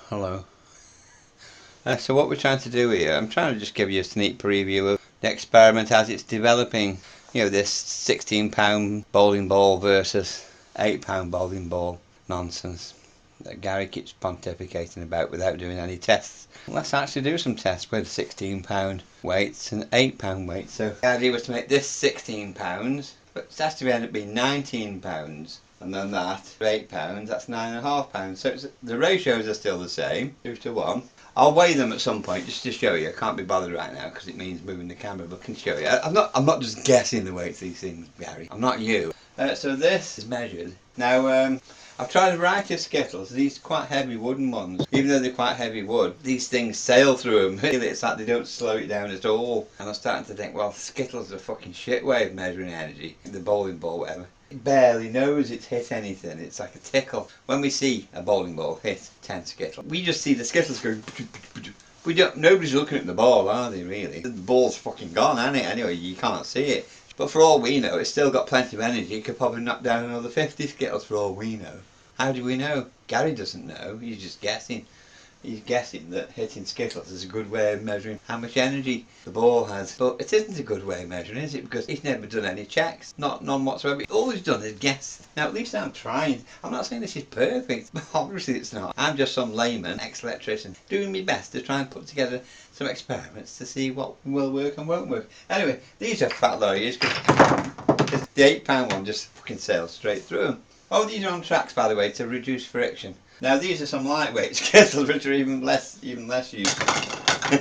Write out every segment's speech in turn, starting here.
Hello. So what we're trying to do here, I'm trying to just give you a sneak preview of the experiment as it's developing. You know, this 16-pound bowling ball versus 8-pound bowling ball nonsense that Gary keeps pontificating about without doing any tests. Let's actually do some tests with 16-pound weights and 8-pound weights. So the idea was to make this 16 pounds, but it has to end up being 19 pounds. And then that, for £8, that's £9.5. So the ratios are still the same, 2 to 1. I'll weigh them at some point just to show you. I can't be bothered right now because it means moving the camera, but I can show you. I'm not just guessing the weights of these things, Gary. I'm not you. So this is measured. Now, I've tried a variety of Skittles. These quite heavy wooden ones. Even though they're quite heavy wood, these things sail through them. It's like they don't slow it down at all. And I'm starting to think, well, Skittles are a fucking shit way of measuring energy. The bowling ball, whatever. It barely knows it's hit anything. It's like a tickle. When we see a bowling ball hit 10 Skittles, we just see the Skittles going. We don't. Nobody's looking at the ball, are they? Really? The ball's fucking gone, hasn't it? Anyway, you can't see it. But for all we know, it's still got plenty of energy. It could probably knock down another 50 Skittles for all we know. How do we know? Gary doesn't know. He's just guessing. He's guessing that hitting Skittles is a good way of measuring how much energy the ball has. But it isn't a good way of measuring, is it? Because he's never done any checks. None whatsoever. All he's done is guess. Now, at least I'm trying. I'm not saying this is perfect. But obviously it's not. I'm just some layman, ex-electrician, doing my best to try and put together some experiments to see what will work and won't work. Anyway, these are fat lawyers because the £8 one just fucking sails straight through them. Oh, these are on tracks, by the way, to reduce friction. Now these are some lightweight Skittles which are even less used. You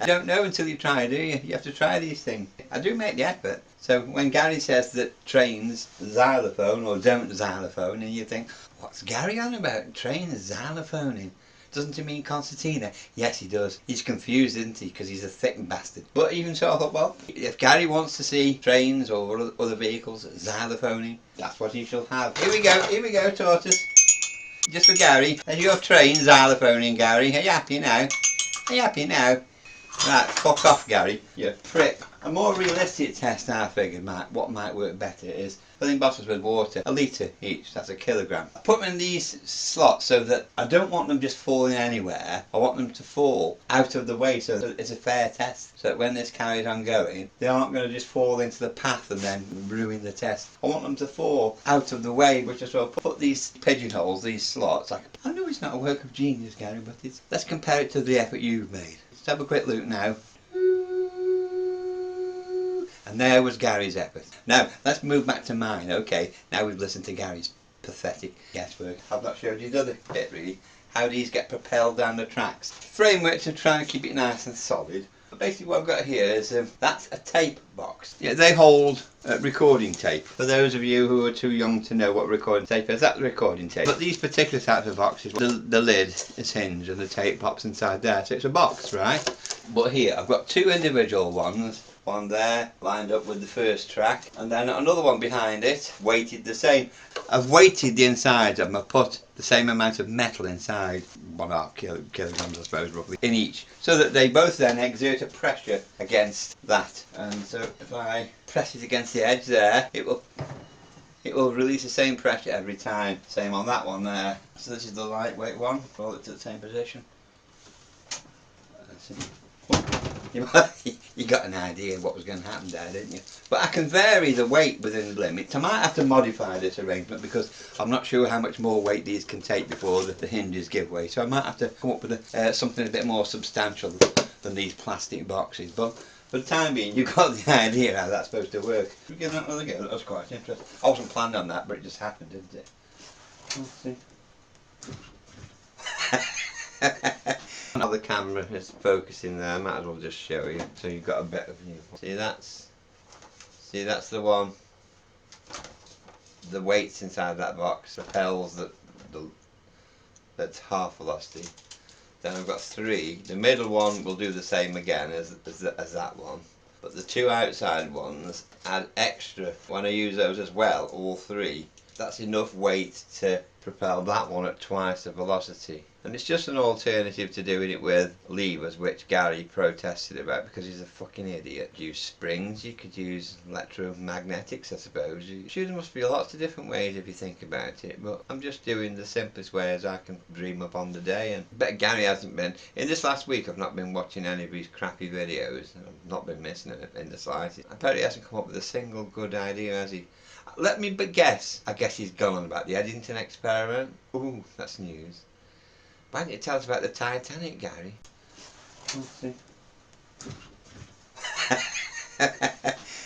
don't know until you try, do you? You have to try these things. I do make the effort. So when Gary says that trains xylophone or don't xylophone, and you think, what's Gary on about? Trains xylophoning. Doesn't he mean concertina? Yes, he does. He's confused, isn't he? Because he's a thick bastard. But even so, I thought, well, if Gary wants to see trains or other vehicles xylophoning, that's what he shall have. Here we go, tortoise. Just for Gary. There's your train xylophoning, Gary. Are you happy now? Are you happy now? Right, fuck off, Gary. You prick. A more realistic test I figured what might work better is filling bottles with water, 1 litre each, that's 1 kilogram. I put them in these slots so that I don't want them just falling anywhere. I want them to fall out of the way so that it's a fair test. So that when this carries on going, they aren't going to just fall into the path and then ruin the test. I want them to fall out of the way, which is why I put these pigeonholes, these slots. I know it's not a work of genius, Gary, but let's compare it to the effort you've made. Let's have a quick look now. And there was Gary's effort. Now, let's move back to mine. Okay, now we've listened to Gary's pathetic guesswork. I've not showed you the other bit, really. How these get propelled down the tracks. Framework to try and keep it nice and solid. But basically what I've got here is, that's a tape box. Yeah, they hold recording tape. For those of you who are too young to know what recording tape is, that's recording tape. But these particular types of boxes, the lid is hinged and the tape pops inside there. So it's a box, right? But here, I've got 2 individual ones. One there, lined up with the first track, and then another one behind it, weighted the same. I've weighted the insides of them. I've put the same amount of metal inside, 1.5 kilograms I suppose roughly, in each, so that they both then exert a pressure against that. And so if I press it against the edge there, it will release the same pressure every time. Same on that one there. So this is the lightweight one, hold it to the same position. You got an idea of what was going to happen there, didn't you? But I can vary the weight within the limit. I might have to modify this arrangement because I'm not sure how much more weight these can take before the hinges give way. So I might have to come up with something a bit more substantial than these plastic boxes. But for the time being, you've got the idea how that's supposed to work. We give that another go. That was quite interesting. I wasn't planning on that, but it just happened, didn't it? Let's see. Now the camera is focusing there, I might as well just show you so you've got a better view. See that's the one. The weights inside that box propels that's half velocity. Then I've got 3. The middle one will do the same again as that one. But the 2 outside ones add extra. When I use those as well, all 3, that's enough weight to propel that one at twice the velocity. And it's just an alternative to doing it with levers, which Gary protested about because he's a fucking idiot. Use springs, you could use electromagnetics, I suppose. Sure, there must be lots of different ways if you think about it, but I'm just doing the simplest way as I can dream up on the day. And I bet Gary hasn't been. In this last week, I've not been watching any of his crappy videos. I've not been missing it in the slightest. I bet he hasn't come up with a single good idea, has he? Let me but guess. I guess he's gone on about the Eddington experiment. Ooh, that's news. Why didn't you tell us about the Titanic, Gary?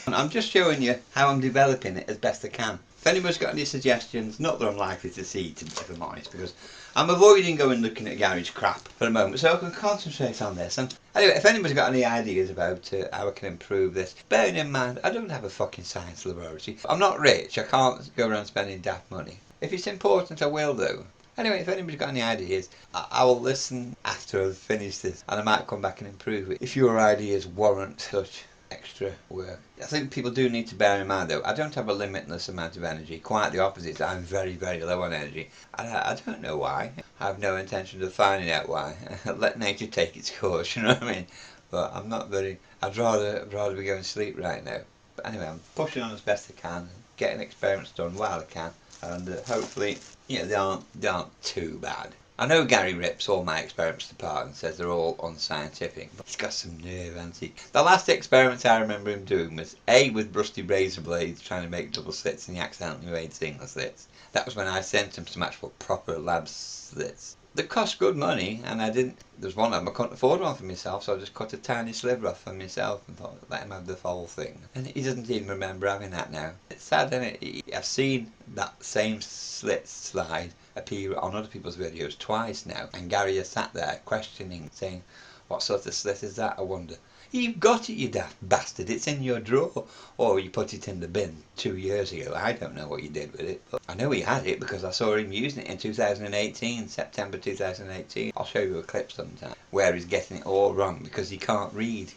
I'm just showing you how I'm developing it as best I can. If anybody's got any suggestions, not that I'm likely to see, if I'm honest, because I'm avoiding going looking at Gary's crap for the moment, so I can concentrate on this. And anyway, if anybody's got any ideas about how I can improve this, bearing in mind, I don't have a fucking science laboratory. I'm not rich, I can't go around spending daft money. If it's important, I will though. Anyway, if anybody's got any ideas, I will listen after I've finished this, and I might come back and improve it if your ideas warrant such extra work. I think people do need to bear in mind though, I don't have a limitless amount of energy. Quite the opposite, I'm very, very low on energy. I don't know why. I have no intention of finding out why. Let nature take its course, you know what I mean? But I'm not very, I'd rather be going to sleep right now. But anyway, I'm pushing on as best I can, getting experiments done while I can, and hopefully, you know, they aren't too bad. I know Gary rips all my experiments apart and says they're all unscientific, but he's got some nerve, hasn't he? The last experiment I remember him doing was A, with rusty razor blades trying to make double slits, and he accidentally made single slits. That was when I sent him some actual proper lab slits. They cost good money, and there's one of them I couldn't afford one for myself, so I just cut a tiny sliver off for myself and thought, let him have the whole thing. And he doesn't even remember having that now. It's sad, isn't it? I've seen that same slit slide appear on other people's videos twice now, and Gary has sat there questioning, saying, what sort of slit is that, I wonder? You've got it, you daft bastard, it's in your drawer. Or you put it in the bin 2 years ago. I don't know what you did with it, but I know he had it because I saw him using it in 2018, September 2018. I'll show you a clip sometime where he's getting it all wrong because he can't read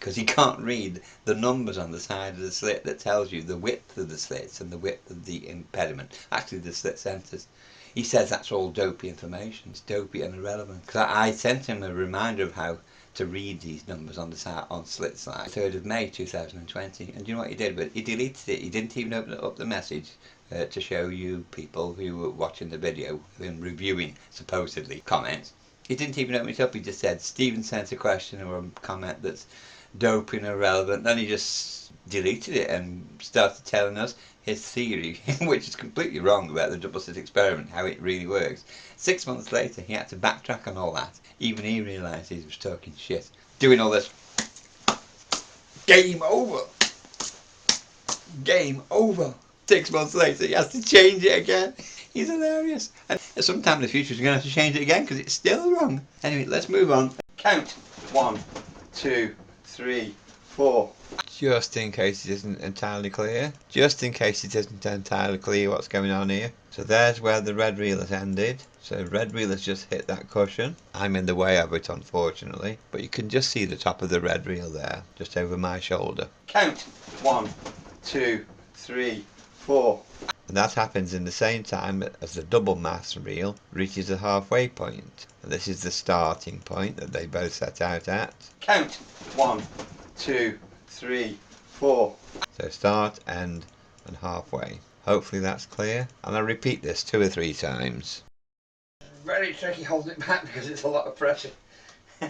the numbers on the side of the slit that tells you the width of the slits and the width of the impediment, actually the slit centres. He says that's all dopey information. It's dopey and irrelevant. Because I sent him a reminder of how to read these numbers on the side, on slit slide, 3rd of May 2020. And do you know what he did with it? He deleted it. He didn't even open up the message to show you people who were watching the video and reviewing, supposedly, comments. He didn't even open it up. He just said, Stephen sent a question or a comment that's dopey and irrelevant. Then he just deleted it and started telling us his theory, which is completely wrong about the double slit experiment, how it really works. 6 months later, he had to backtrack on all that. Even he realised he was talking shit. Doing all this. Game over. Game over. 6 months later, he has to change it again. He's hilarious. And sometime in the future, he's going to have to change it again because it's still wrong. Anyway, let's move on. Count. 1, 2, 3, 4. Just in case it isn't entirely clear. Just in case it isn't entirely clear what's going on here. So there's where the red reel has ended. So red reel has just hit that cushion. I'm in the way of it, unfortunately. But you can just see the top of the red reel there, just over my shoulder. Count. 1, 2, 3, 4. And that happens in the same time as the double mass reel reaches the halfway point. And this is the starting point that they both set out at. Count. 1, 2, 3, 4. So start, end, and halfway. Hopefully that's clear. And I'll repeat this 2 or 3 times. Very tricky holding it back because it's a lot of pressure.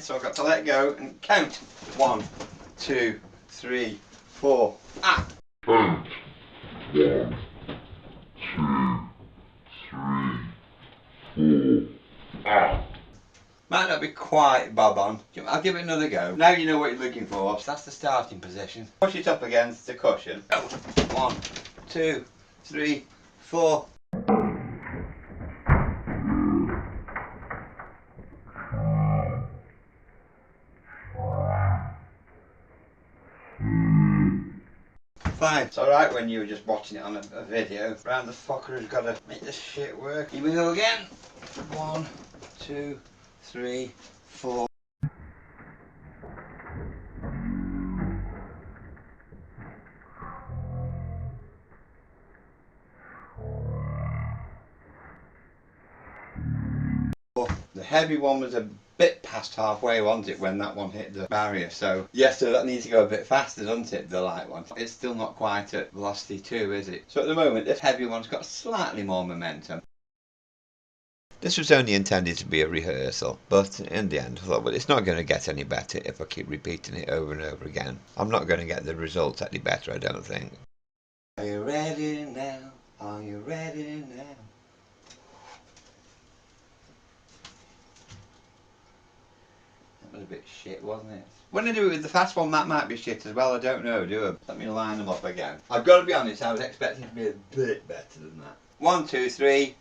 So I've got to let go and count. 1, 2, 3, 4. Ah! 1, 2, 3, 4. Ah! Might not be quite bob on. I'll give it another go. Now you know what you're looking for. So that's the starting position. Push it up against the cushion. 1, 2, 3, 4. Fine. It's alright when you were just watching it on a video. Round the fucker who's got to make this shit work. Here we go again. 1, 2, 3, 4. heavy one was a bit past halfway, wasn't it, when that one hit the barrier? So yes, so that needs to go a bit faster, doesn't it, the light one? It's still not quite at velocity 2, is it? So at the moment this heavy one's got slightly more momentum. This was only intended to be a rehearsal, but in the end I thought, well, it's not going to get any better if I keep repeating it over and over again. I'm not going to get the results any better, I don't think. Are you ready now? Are you ready now? That was a bit shit, wasn't it? When I do it with the fast one, that might be shit as well, I don't know, do I? Let me line them up again. I've got to be honest, I was expecting it to be a bit better than that. 1, 2, 3.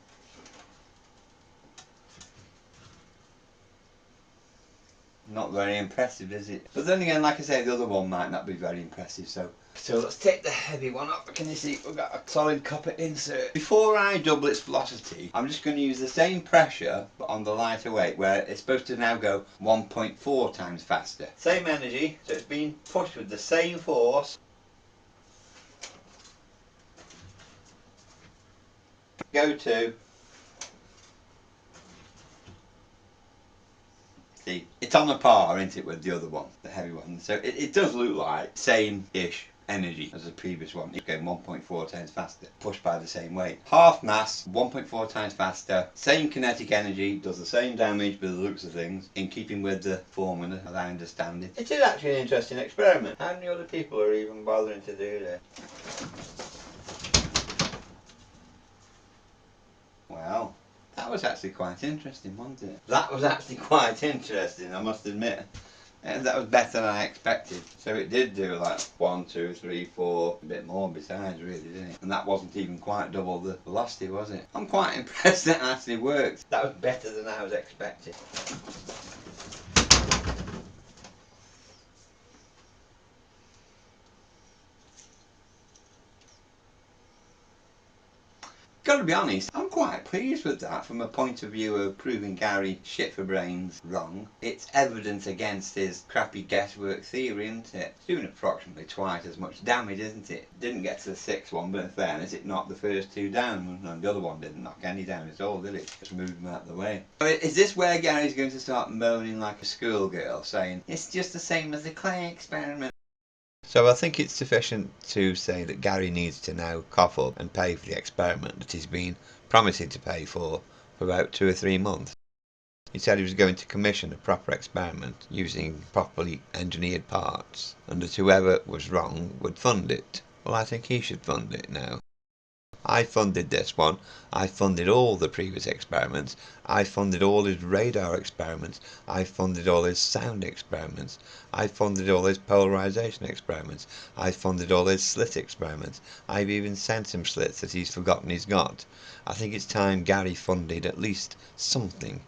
Not very impressive, is it? But then again, like I say, the other one might not be very impressive, so let's take the heavy one up. Can you see we've got a solid copper insert? Before I double its velocity, I'm just going to use the same pressure but on the lighter weight, where it's supposed to now go 1.4 times faster. Same energy, so it's being pushed with the same force. Go to. See, it's on a par, isn't it, with the other one, the heavy one. So it does look like same-ish energy as the previous one. It's going 1.4 times faster, pushed by the same weight. Half mass, 1.4 times faster, same kinetic energy, does the same damage by the looks of things, in keeping with the formula, as I understand it. It is actually an interesting experiment. How many other people are even bothering to do this? Well, that was actually quite interesting, wasn't it? That was actually quite interesting, I must admit. And that was better than I expected. So it did do like 1, 2, 3, 4, a bit more besides, really, didn't it? And that wasn't even quite double the velocity, was it? I'm quite impressed that actually worked. That was better than I was expecting. Got to be honest, I'm quite pleased with that from a point of view of proving Gary shit for brains wrong. It's evidence against his crappy guesswork theory, isn't it? It's doing approximately twice as much damage, isn't it? Didn't get to the 6th one, but in fairness, it knocked the first 2 down, and the other one didn't knock any down at all, did it? Just moved them out of the way. Is this where Gary's going to start moaning like a schoolgirl, saying, it's just the same as the clay experiment? So I think it's sufficient to say that Gary needs to now cough up and pay for the experiment that he's been promising to pay for about 2 or 3 months. He said he was going to commission a proper experiment using properly engineered parts, and that whoever was wrong would fund it. Well, I think he should fund it now. I funded this one, I funded all the previous experiments, I funded all his radar experiments, I funded all his sound experiments, I funded all his polarization experiments, I funded all his slit experiments, I've even sent him slits that he's forgotten he's got. I think it's time Gary funded at least something.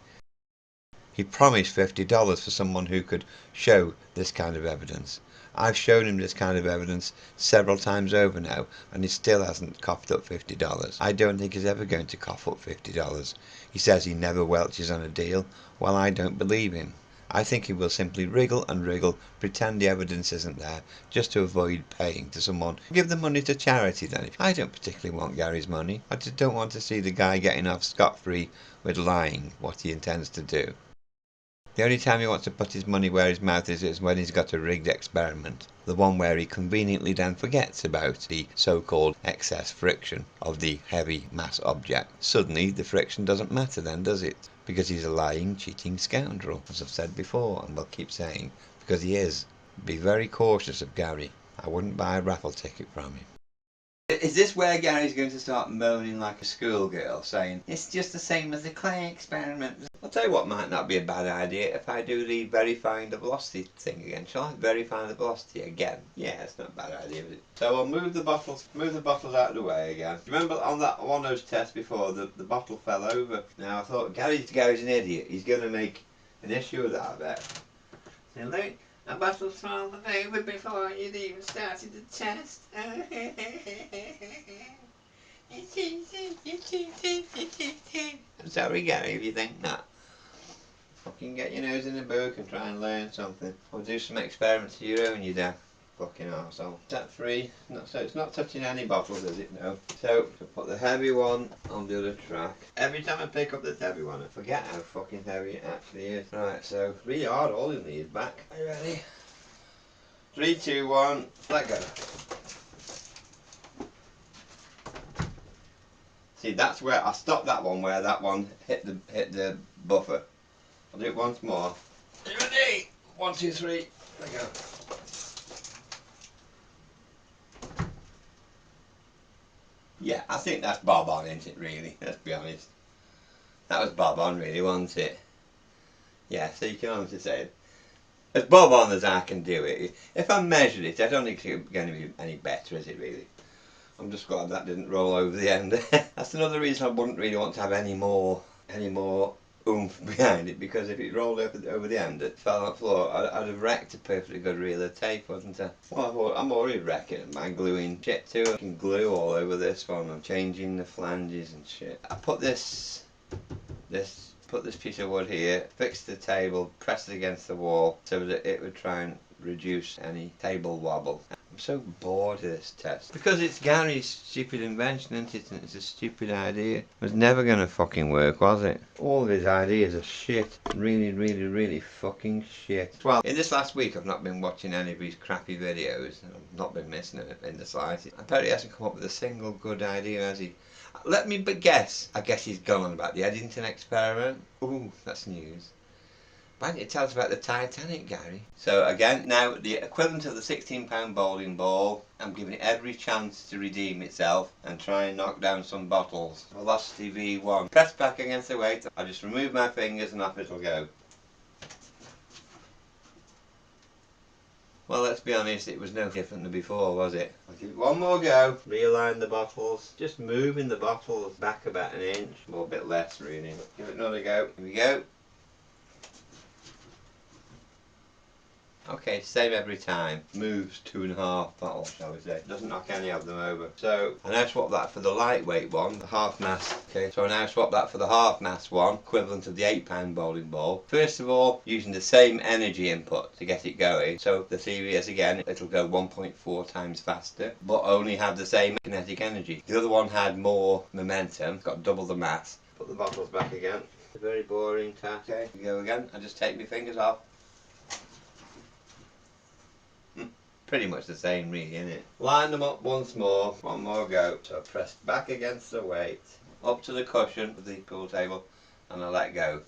He promised $50 for someone who could show this kind of evidence. I've shown him this kind of evidence several times over now, and he still hasn't coughed up $50. I don't think he's ever going to cough up $50. He says he never welches on a deal. Well, I don't believe him. I think he will simply wriggle and wriggle, pretend the evidence isn't there, just to avoid paying to someone. Give the money to charity then. I don't particularly want Gary's money. I just don't want to see the guy getting off scot-free with lying what he intends to do. The only time he wants to put his money where his mouth is when he's got a rigged experiment. The one where he conveniently then forgets about the so-called excess friction of the heavy mass object. Suddenly the friction doesn't matter then, does it? Because he's a lying, cheating scoundrel, as I've said before, and will keep saying, because he is. Be very cautious of Gary. I wouldn't buy a raffle ticket from him. Is this where Gary's going to start moaning like a schoolgirl, saying, it's just the same as the clay experiment? I'll tell you what might not be a bad idea if I do the verifying the velocity thing again. Shall I verify the velocity again? Yeah, it's not a bad idea, is it? So I'll move the bottles out of the way again. Remember on that one of those tests before, the bottle fell over? Now I thought, Gary's an idiot. He's going to make an issue of that, I bet. So look, a bottle's fallen over before you'd even started the test. I'm sorry, Gary, if you think that. Fucking get your nose in the book and try and learn something. Or do some experiments of your own, you do. Fucking arsehole. Step 3, so it's not touching any bottles, is it? No. So, to put the heavy one on the other track. Every time I pick up this heavy one, I forget how fucking heavy it actually is. Right, so really hard holding these back. Are you ready? 3, 2, 1, let go. See, that's where I stopped that one, where that one hit the buffer. I'll do it once more. Are you ready? 1, 2, 3, let go. Yeah, I think that's bob on, isn't it, really? Let's be honest. That was bob on, really, wasn't it? Yeah, so you can honestly say, as bob on as I can do it. If I measured it, I don't think it's going to be any better, is it, really? I'm just glad that didn't roll over the end. That's another reason I wouldn't really want to have any more oomph behind it, because if it rolled over the end, it fell on the floor, I'd have wrecked a perfectly good reel of tape, wouldn't I? Well, I'm already wrecking it by gluing shit too. I can glue all over this one. I'm changing the flanges and shit. I put this piece of wood here, fixed the table, pressed it against the wall so that it would try and reduce any table wobble. I'm so bored of this test. Because it's Gary's stupid invention, isn't it? And it's a stupid idea. It was never going to fucking work, was it? All of his ideas are shit. Really, really, really fucking shit. Well, in this last week I've not been watching any of his crappy videos. I've not been missing it in the slightest. I bet he hasn't come up with a single good idea, has he? Let me guess. I guess he's gone on about the Eddington experiment. Ooh, that's news. Why didn't you tell us about the Titanic, Gary? So again, now the equivalent of the 16-pound bowling ball, I'm giving it every chance to redeem itself and try and knock down some bottles. Velocity V1. Press back against the weight, I just remove my fingers and off it'll go. Well, let's be honest, it was no different than before, was it? I'll give it one more go. Realign the bottles. Just moving the bottles back about an inch, or a bit less really. Give it another go. Here we go. Okay, same every time. Moves 2.5 bottles, shall we say. Doesn't knock any of them over. So, I now swap that for the lightweight one, the half mass. Okay, so I now swap that for the half mass one, equivalent of the 8-pound bowling ball. First of all, using the same energy input to get it going. So the theory is, again, it'll go 1.4 times faster, but only have the same kinetic energy. The other one had more momentum, got double the mass. Put the bottles back again. A very boring task. Okay, we go again. I just take my fingers off. Pretty much the same really, isn't it? Line them up once more, one more go. So I press back against the weight, up to the cushion of the pool table, and I let go.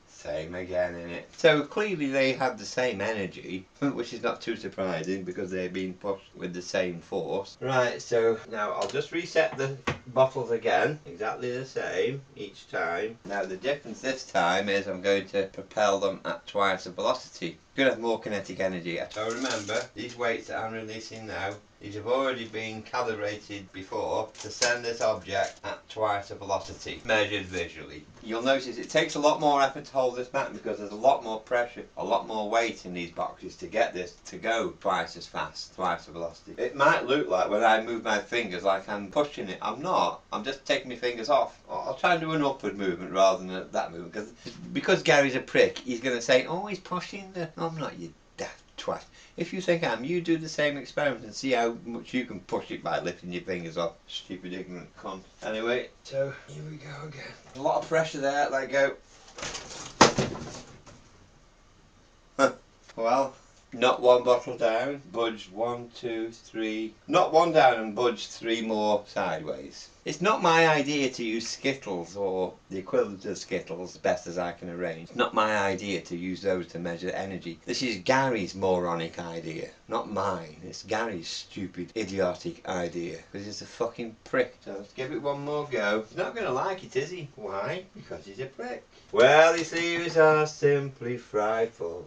Same again, innit? So clearly they have the same energy, which is not too surprising because they're being pushed with the same force. Right, so now I'll just reset the bottles again, exactly the same each time. Now the difference this time is I'm going to propel them at twice the velocity. Going to have more kinetic energy. So remember, these weights that I'm releasing now, these have already been calibrated before to send this object at twice the velocity, measured visually. You'll notice it takes a lot more effort to hold this back because there's a lot more pressure, a lot more weight in these boxes to get this to go twice as fast, twice the velocity. It might look like when I move my fingers like I'm pushing it. I'm not. I'm just taking my fingers off. I'll try and do an upward movement rather than that movement because Gary's a prick. He's going to say, oh, he's pushing the... No, I'm not, you daft twat. If you think I am, you do the same experiment and see how much you can push it by lifting your fingers off. Stupid ignorant cunt. Anyway, so here we go again. A lot of pressure there, let go. Well, not one bottle down, budge 1, 2, 3. Not one down and budge 3 more sideways. It's not my idea to use Skittles or the equivalent of Skittles, best as I can arrange. It's not my idea to use those to measure energy. This is Gary's moronic idea, not mine. It's Gary's stupid, idiotic idea. Because he's a fucking prick. So let's give it one more go. He's not going to like it, is he? Why? Because he's a prick. Well, his theories are simply frightful,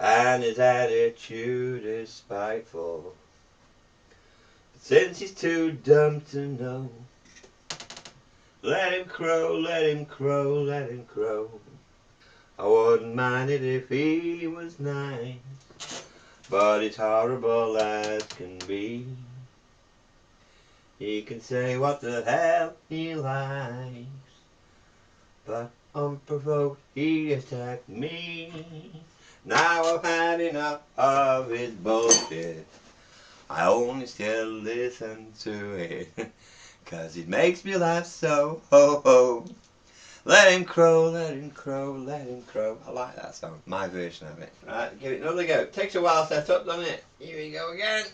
and his attitude is spiteful. But since he's too dumb to know, let him crow, let him crow, let him crow. I wouldn't mind it if he was nice, but he's horrible as can be. He can say what the hell he likes, but unprovoked he attacked me. Now I've had enough of his bullshit. I only still listen to it, 'cause it makes me laugh so, ho ho. Let him crow, let him crow, let him crow. I like that song, my version of it. Right, give it another go. Takes a while to set up, doesn't it? Here we go again.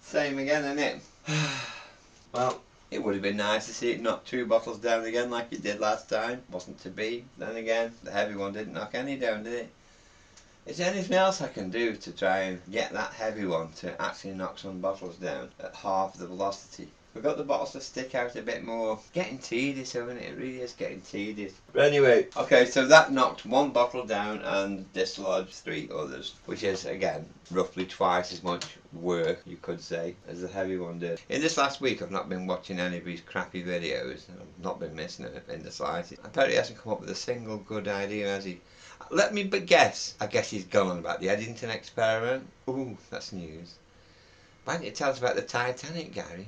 Same again, isn't it? Well, it would have been nice to see it knock 2 bottles down again like it did last time. Wasn't to be. Then again, the heavy one didn't knock any down, did it? Is there anything else I can do to try and get that heavy one to actually knock some bottles down at half the velocity? We've got the bottles to stick out a bit more. Getting tedious, isn't it? It really is getting tedious. But anyway, okay, so that knocked 1 bottle down and dislodged 3 others, which is, again, roughly twice as much work, you could say, as the heavy one did. In this last week, I've not been watching any of these crappy videos. I've not been missing it in the slightest. I bet he hasn't come up with a single good idea, has he? Let me but guess. I guess he's gone on about the Eddington experiment. Ooh, that's news. Why didn't you tell us about the Titanic, Gary?